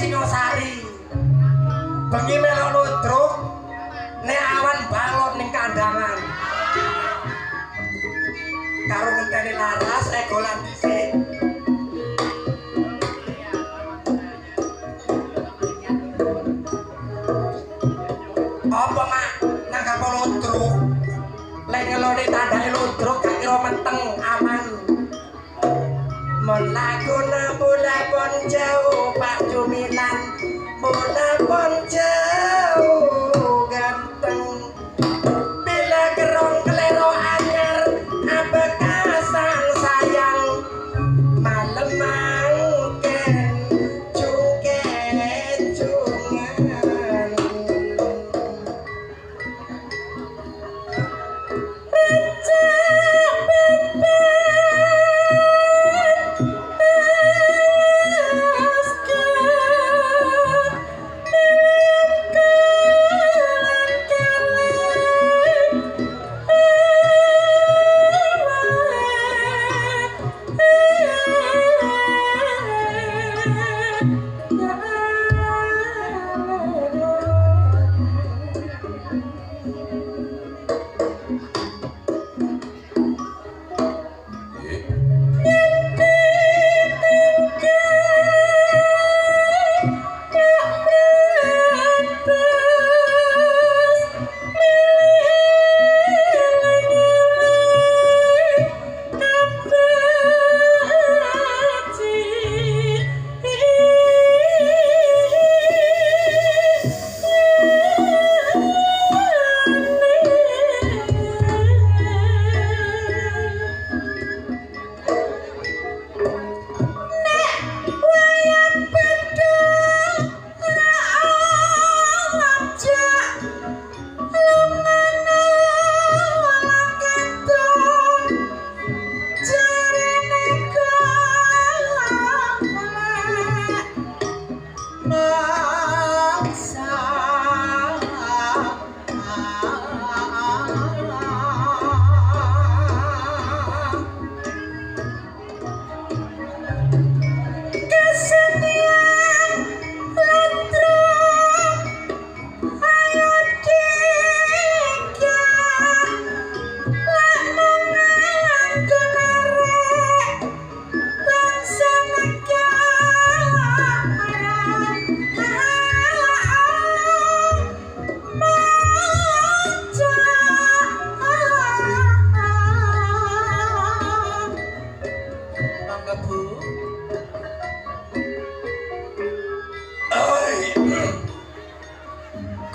Singosari. Bengi melok ludruk nek awan balon ning kandangan. Karo ngenteni laras regolan dhisik. Apa mak nang kapal ludruk? Lek ngelone tandake ludruk gak kira meteng aman. Melaku bola pon jauh Pak Jumilan, bola pon jauh ganteng. Bila gerong kelero anyar apakah sang sayang malam mangken cungket cungan.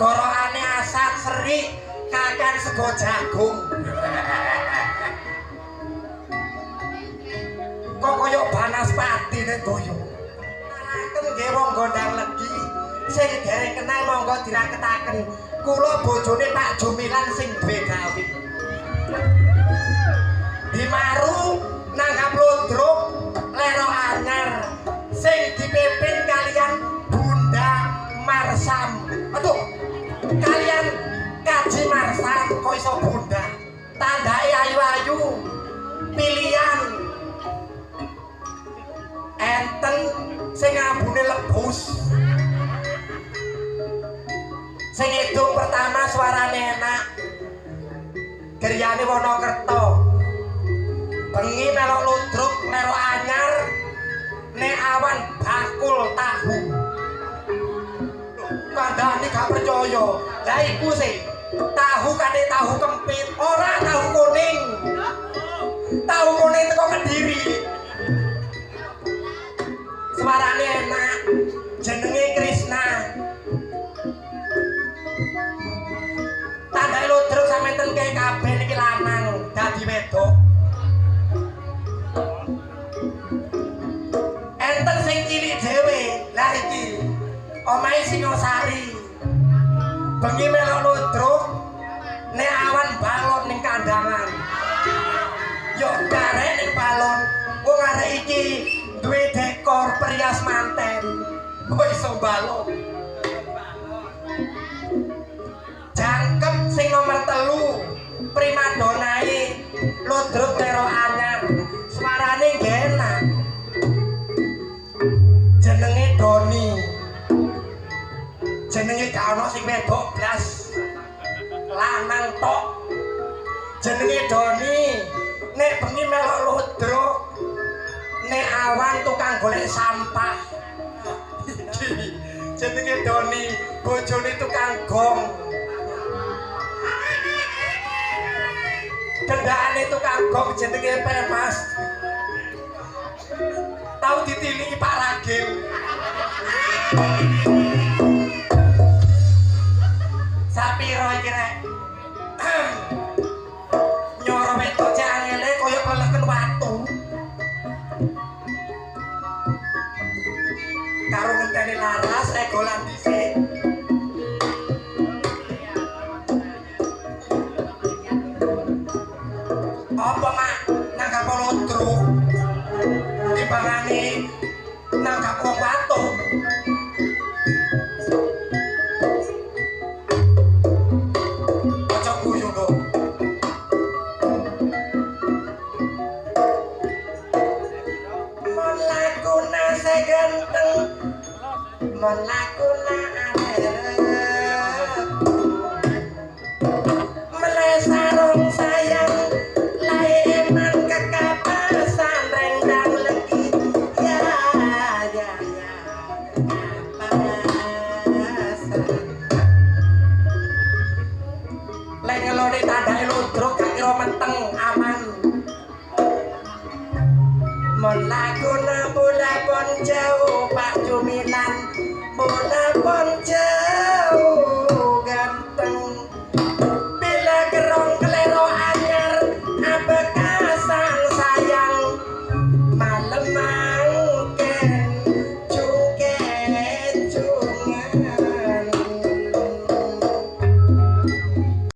Gorokane asat seri kakan sego jagung. Kok koyo banaspati nek goyo. Naraken nggih wong gondang legi sing dereng kenal monggo diraketaken. Kula bojone Pak Jumilan sing duwe gawe. Dimaru nanggap ludruk lero anyar sing dipimpin kalian Bunda Marsam. Aduh, kalian Kaji Marsam kok iso bunda? Tandai ayu-ayu pilihan enten sing ambune lebus, sing edung pertama suarane enak, geryane Wonokerto. Bengi melok ludruk lero anyar nek awan bakul tahu. Kandhane gak percaya. Lah iku sih tahu kate tahu kempit, ora tahu kuning. Tahu kuning teko Kediri. Suarane enak, jenenge Krisna. Tandai ludruk sampeyan kaya kabeh niki lanang dadi wedok. Enten sing cilik dhewe. Lah iki omahe Singosari. Bengi melok ludruk nek awan balon ning kandangan. Yo karek ning balon. Wong arek iki duwe dekor perias manten. Kok iso balon? Jangkep sing nomor 3 primadonnae ludruk lero anyar. Suarane enak. Jenenge Doni. sing wedok blas lanang tok jenenge Doni nek bengi melok ludruk nek awan tukang golek sampah jenenge Doni bojone tukang gong kendhaane tukang gong jenenge Pemas tau ditiliki Pak Ragil sapiro iki rek nyoro wedok cek angele kaya keleken watu karo ngenteni laras regolan dhisik apa mak nanggap ludruk timbangane nanggap wong watu aja guyu kok mon lakuna seganteng mon lakuna melesarong sayang lai eman kekapasan rendang legi ya kapasan lai ngelone tandai ludruk gak kira menteng aman mon lakuna bola pon jauh Pak Juminan bola pon jauh ganteng